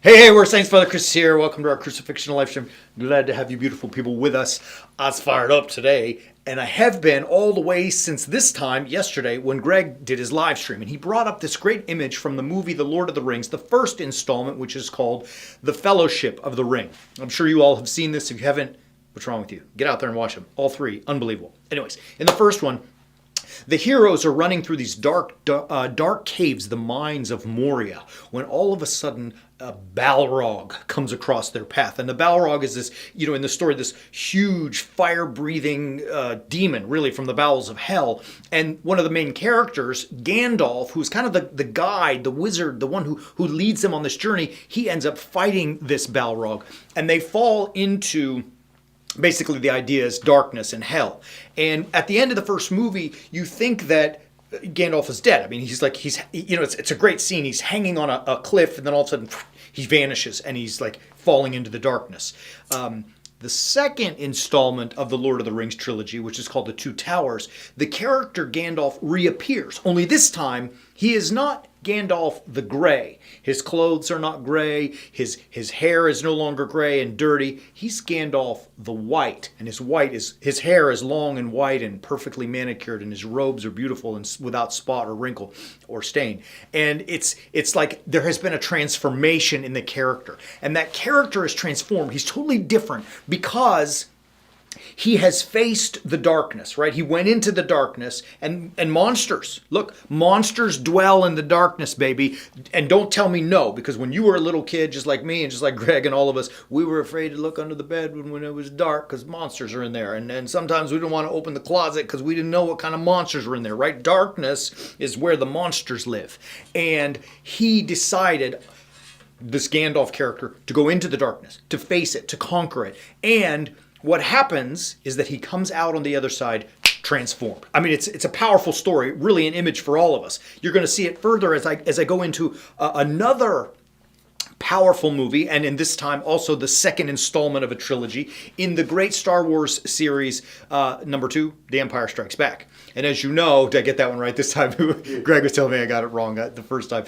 Hey, we're Saints Father Chris here. Welcome to our Crucifixion live stream. Glad to have you beautiful people with us. I was fired up today, and I have been all the way since this time yesterday when Greg did his live stream. And he brought up this great image from the movie The Lord of the Rings, the first installment, which is called The Fellowship of the Ring. I'm sure you all have seen this. If you haven't, what's wrong with you? Get out there and watch them. All three. Unbelievable. Anyways, in the first one, the heroes are running through these dark caves, the mines of Moria, when all of a sudden a Balrog comes across their path. And the Balrog is this, in the story, this huge fire-breathing demon, really, from the bowels of hell. And one of the main characters, Gandalf, who's kind of the guide, the wizard, the one who leads them on this journey, he ends up fighting this Balrog. And they fall into... basically, the idea is darkness and hell. And at the end of the first movie, you think that Gandalf is dead. I mean, it's a great scene. He's hanging on a cliff, and then all of a sudden, he vanishes, and he's like falling into the darkness. The second installment of the Lord of the Rings trilogy, which is called The Two Towers, the character Gandalf reappears. Only this time, he is not Gandalf the Grey. His clothes are not gray. His hair is no longer gray and dirty. He's Gandalf the White, and his hair is long and white and perfectly manicured, and his robes are beautiful and without spot or wrinkle or stain. And it's like there has been a transformation in the character, and that character is transformed. He's totally different because he has faced the darkness, right? He went into the darkness, and monsters. Look, monsters dwell in the darkness, baby. And don't tell me no, because when you were a little kid, just like me and just like Greg and all of us, we were afraid to look under the bed when it was dark because monsters are in there. And sometimes we didn't want to open the closet because we didn't know what kind of monsters were in there, right? Darkness is where the monsters live. And he decided, this Gandalf character, to go into the darkness, to face it, to conquer it. And what happens is that he comes out on the other side transformed. I mean, it's a powerful story, really an image for all of us. You're going to see it further as I go into another powerful movie, and in this time also the second installment of a trilogy in the great Star Wars series, number 2, The Empire Strikes Back. And as you know, did I get that one right this time? Greg was telling me I got it wrong the first time.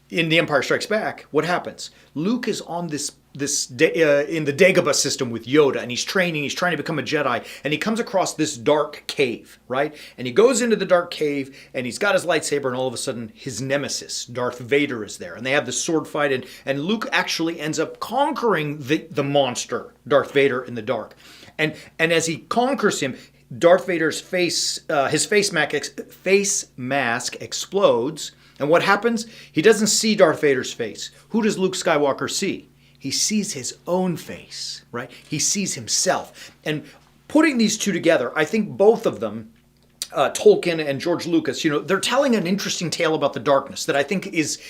In The Empire Strikes Back, what happens? Luke is on in the Dagobah system with Yoda, and he's trying to become a Jedi, and he comes across this dark cave, right? And he goes into the dark cave, and he's got his lightsaber, and all of a sudden, his nemesis, Darth Vader, is there. And they have this sword fight, and Luke actually ends up conquering the monster, Darth Vader, in the dark. And as he conquers him, Darth Vader's face mask explodes, and what happens? He doesn't see Darth Vader's face. Who does Luke Skywalker see? He sees his own face, right? He sees himself. And putting these two together, I think both of them, Tolkien and George Lucas, they're telling an interesting tale about the darkness that I think is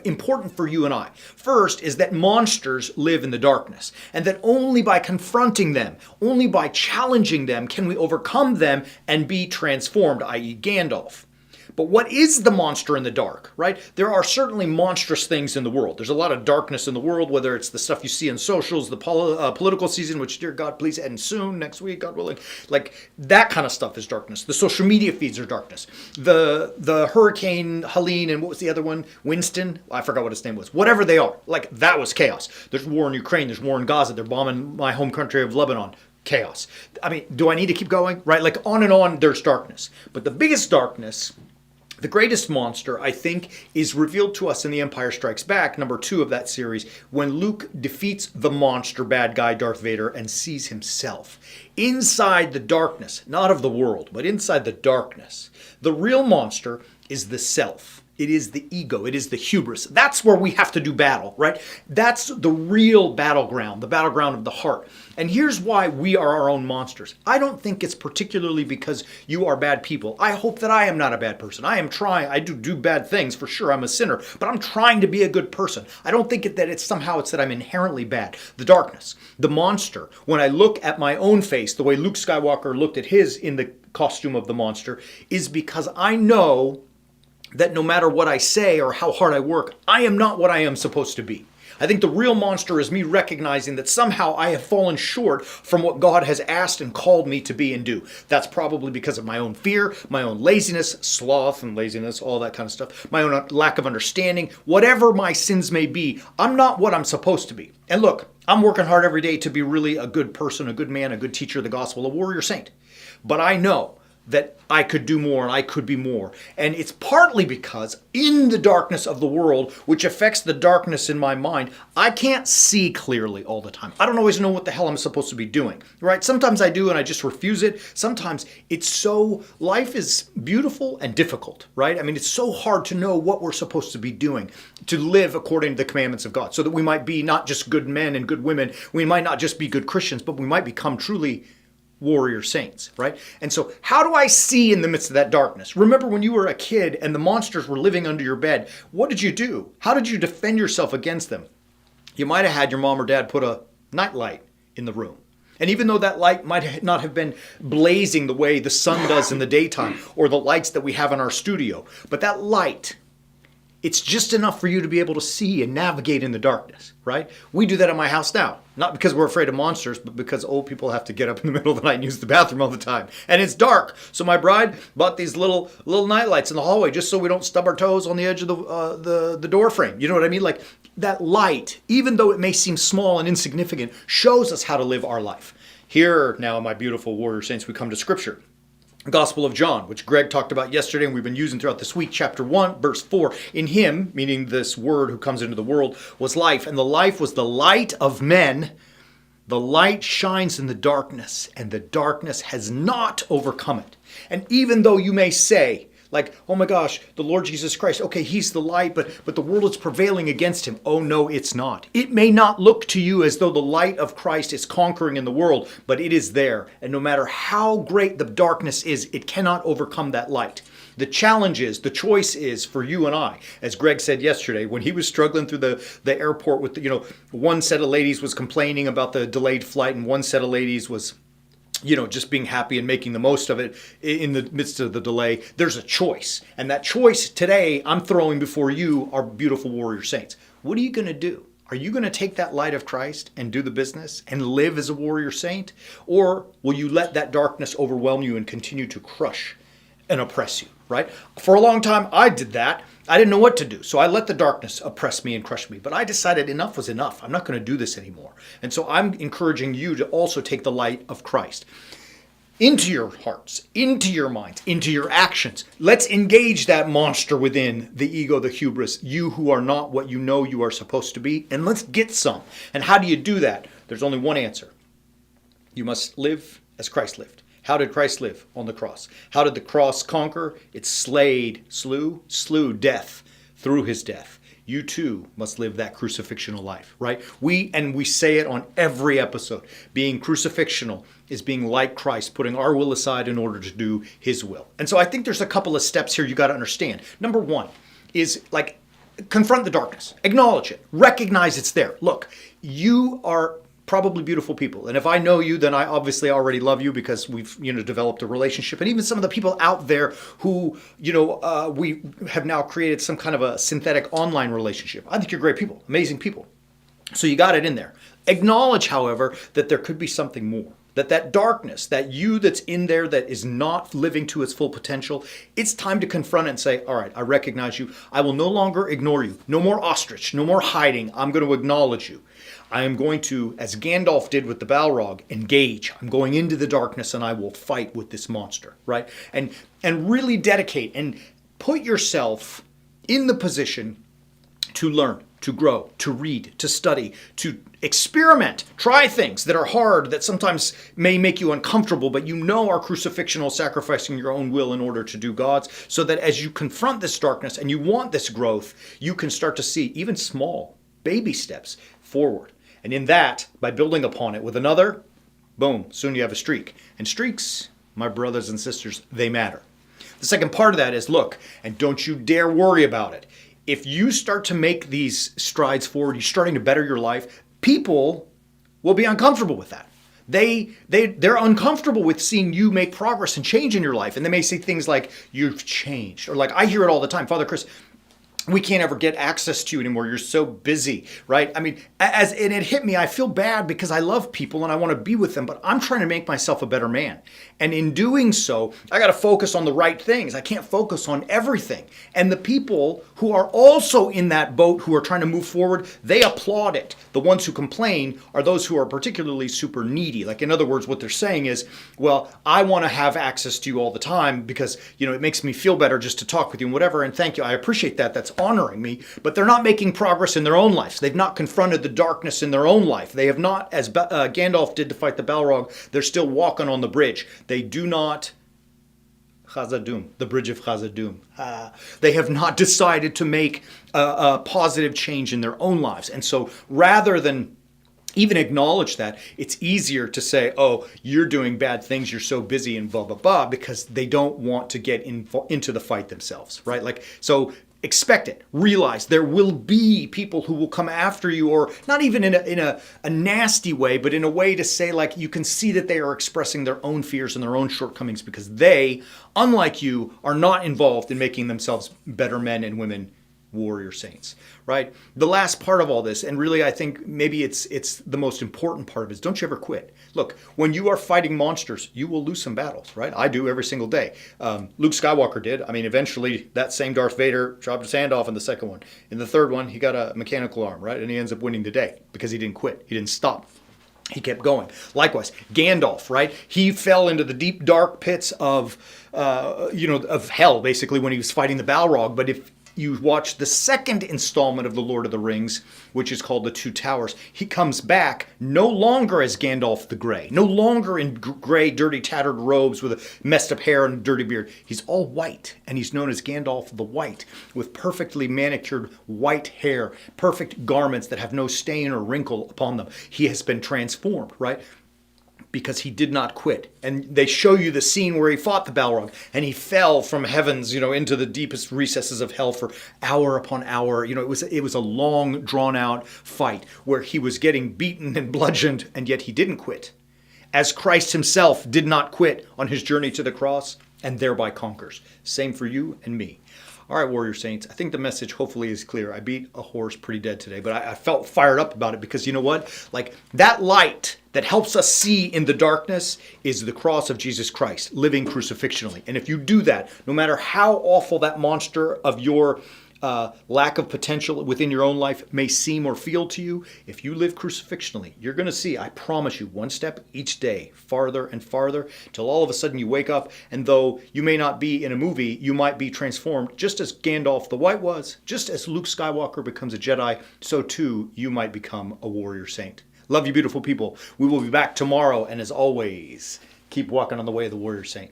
important for you and I. First is that monsters live in the darkness, and that only by confronting them, only by challenging them, can we overcome them and be transformed, i.e. Gandalf. But what is the monster in the dark, right? There are certainly monstrous things in the world. There's a lot of darkness in the world, whether it's the stuff you see in socials, the political season, which, dear God, please end soon, next week, God willing. Like, that kind of stuff is darkness. The social media feeds are darkness. The Hurricane Helene and what was the other one? Winston? I forgot what his name was. Whatever they are. Like, that was chaos. There's war in Ukraine. There's war in Gaza. They're bombing my home country of Lebanon. Chaos. I mean, do I need to keep going? Right? Like, on and on, there's darkness. But the biggest darkness... the greatest monster, I think, is revealed to us in The Empire Strikes Back, number 2 of that series, when Luke defeats the monster bad guy Darth Vader and sees himself. Inside the darkness, not of the world, but inside the darkness, the real monster is the self. It is the ego. It is the hubris. That's where we have to do battle, right? That's the real battleground, the battleground of the heart. And here's why we are our own monsters. I don't think it's particularly because you are bad people. I hope that I am not a bad person. I am trying. I do bad things for sure. I'm a sinner, but I'm trying to be a good person. I don't think that it's that I'm inherently bad. The darkness, the monster. When I look at my own face, the way Luke Skywalker looked at his in the costume of the monster, is because I know that no matter what I say or how hard I work, I am not what I am supposed to be. I think the real monster is me recognizing that somehow I have fallen short from what God has asked and called me to be and do. That's probably because of my own fear, my own laziness, sloth and laziness, all that kind of stuff, my own lack of understanding. Whatever my sins may be, I'm not what I'm supposed to be. And look, I'm working hard every day to be really a good person, a good man, a good teacher of the gospel, a warrior saint. But I know that I could do more and I could be more. And it's partly because in the darkness of the world, which affects the darkness in my mind, I can't see clearly all the time. I don't always know what the hell I'm supposed to be doing, right? Sometimes I do and I just refuse it. Sometimes life is beautiful and difficult, right? I mean, it's so hard to know what we're supposed to be doing, to live according to the commandments of God, so that we might be not just good men and good women. We might not just be good Christians, but we might become truly warrior saints, right? And so how do I see in the midst of that darkness? Remember when you were a kid and the monsters were living under your bed, what did you do? How did you defend yourself against them? You might have had your mom or dad put a night light in the room. And even though that light might not have been blazing the way the sun does in the daytime or the lights that we have in our studio, but that light, it's just enough for you to be able to see and navigate in the darkness, right? We do that at my house now. Not because we're afraid of monsters, but because old people have to get up in the middle of the night and use the bathroom all the time. And it's dark. So my bride bought these little night lights in the hallway just so we don't stub our toes on the edge of the door frame. You know what I mean? Like that light, even though it may seem small and insignificant, shows us how to live our life. Here now, my beautiful warrior saints, we come to Scripture. Gospel of John, which Greg talked about yesterday and we've been using throughout this week, chapter 1, verse 4. In him, meaning this word who comes into the world, was life, and the life was the light of men. The light shines in the darkness, and the darkness has not overcome it. And even though you may say, like, oh my gosh, the Lord Jesus Christ, okay, he's the light, but the world is prevailing against him. Oh no, it's not. It may not look to you as though the light of Christ is conquering in the world, but it is there. And no matter how great the darkness is, it cannot overcome that light. The challenge is, the choice is for you and I, as Greg said yesterday, when he was struggling through the airport with, one set of ladies was complaining about the delayed flight and one set of ladies was just being happy and making the most of it in the midst of the delay. There's a choice. And that choice today I'm throwing before you, our beautiful warrior saints. What are you going to do? Are you going to take that light of Christ and do the business and live as a warrior saint? Or will you let that darkness overwhelm you and continue to crush and oppress you, right? For a long time, I did that. I didn't know what to do. So I let the darkness oppress me and crush me. But I decided enough was enough. I'm not going to do this anymore. And so I'm encouraging you to also take the light of Christ into your hearts, into your minds, into your actions. Let's engage that monster within, the ego, the hubris, you who are not what you know you are supposed to be, and let's get some. And how do you do that? There's only one answer. You must live as Christ lived. How did Christ live on the cross? How did the cross conquer? It slew death through his death. You too must live that crucifixional life, right? We say it on every episode. Being crucifixional is being like Christ, putting our will aside in order to do his will. And so I think there's a couple of steps here you got to understand. Number one is confront the darkness. Acknowledge it. Recognize it's there. Look, you are probably beautiful people. And if I know you, then I obviously already love you because we've, developed a relationship. And even some of the people out there who, we have now created some kind of a synthetic online relationship. I think you're great people, amazing people. So you got it in there. Acknowledge, however, that there could be something more. That darkness, that you that's in there that is not living to its full potential, it's time to confront it and say, all right, I recognize you. I will no longer ignore you. No more ostrich, no more hiding. I'm going to acknowledge you. I am going to, as Gandalf did with the Balrog, engage. I'm going into the darkness and I will fight with this monster, right? And really dedicate and put yourself in the position to learn, to grow, to read, to study, to experiment, try things that are hard, that sometimes may make you uncomfortable, but are crucifixional, sacrificing your own will in order to do God's, so that as you confront this darkness and you want this growth, you can start to see even small baby steps forward. And in that, by building upon it with another, boom, soon you have a streak. And streaks, my brothers and sisters, they matter. The second part of that is, look, and don't you dare worry about it. If you start to make these strides forward, you're starting to better your life, people will be uncomfortable with that. They're uncomfortable with seeing you make progress and change in your life. And they may say things like, you've changed. Or like, I hear it all the time, Father Chris, we can't ever get access to you anymore. You're so busy, right? I mean, and it hit me, I feel bad because I love people and I want to be with them, but I'm trying to make myself a better man. And in doing so, I got to focus on the right things. I can't focus on everything. And the people who are also in that boat who are trying to move forward, they applaud it. The ones who complain are those who are particularly super needy. Like, in other words, what they're saying is, well, I want to have access to you all the time because, it makes me feel better just to talk with you and whatever. And thank you. I appreciate that. That's honoring me, but they're not making progress in their own lives. They've not confronted the darkness in their own life. They have not, as Gandalf did to fight the Balrog, they're still walking on the bridge. They do not, Khazad-dûm, the bridge of Khazad-dûm. They have not decided to make a positive change in their own lives. And so rather than even acknowledge that, it's easier to say, oh, you're doing bad things, you're so busy and blah, blah, blah, because they don't want to get into the fight themselves, right? Like, so expect it. Realize there will be people who will come after you, or not even in a nasty way, but in a way to say, like, you can see that they are expressing their own fears and their own shortcomings because they, unlike you, are not involved in making themselves better men and women, warrior saints, right? The last part of all this, and really I think maybe it's the most important part of it, is don't you ever quit. Look, when you are fighting monsters, you will lose some battles, right? I do every single day. Luke Skywalker did. I mean, eventually that same Darth Vader chopped his hand off in the second one. In the third one, he got a mechanical arm, right? And he ends up winning the day because he didn't quit. He didn't stop. He kept going. Likewise, Gandalf, right? He fell into the deep, dark pits of hell, basically, when he was fighting the Balrog. But if you watch the second installment of The Lord of the Rings, which is called The Two Towers, he comes back no longer as Gandalf the Grey, no longer in gray, dirty, tattered robes with a messed up hair and a dirty beard. He's all white, and he's known as Gandalf the White, with perfectly manicured white hair, perfect garments that have no stain or wrinkle upon them. He has been transformed, right? Because he did not quit. And they show you the scene where he fought the Balrog and he fell from heavens, into the deepest recesses of hell for hour upon hour. It was a long, drawn out fight where he was getting beaten and bludgeoned, and yet he didn't quit. As Christ himself did not quit on his journey to the cross and thereby conquers. Same for you and me. All right, Warrior Saints, I think the message hopefully is clear. I beat a horse pretty dead today, but I felt fired up about it because you know what? Like, that light that helps us see in the darkness is the cross of Jesus Christ, living crucifixionally. And if you do that, no matter how awful that monster of your lack of potential within your own life may seem or feel to you, if you live crucifixionally, you're going to see, I promise you, one step each day, farther and farther, till all of a sudden you wake up, and though you may not be in a movie, you might be transformed, just as Gandalf the White was, just as Luke Skywalker becomes a Jedi, so too you might become a warrior saint. Love you, beautiful people. We will be back tomorrow, and as always, keep walking on the way of the warrior saint.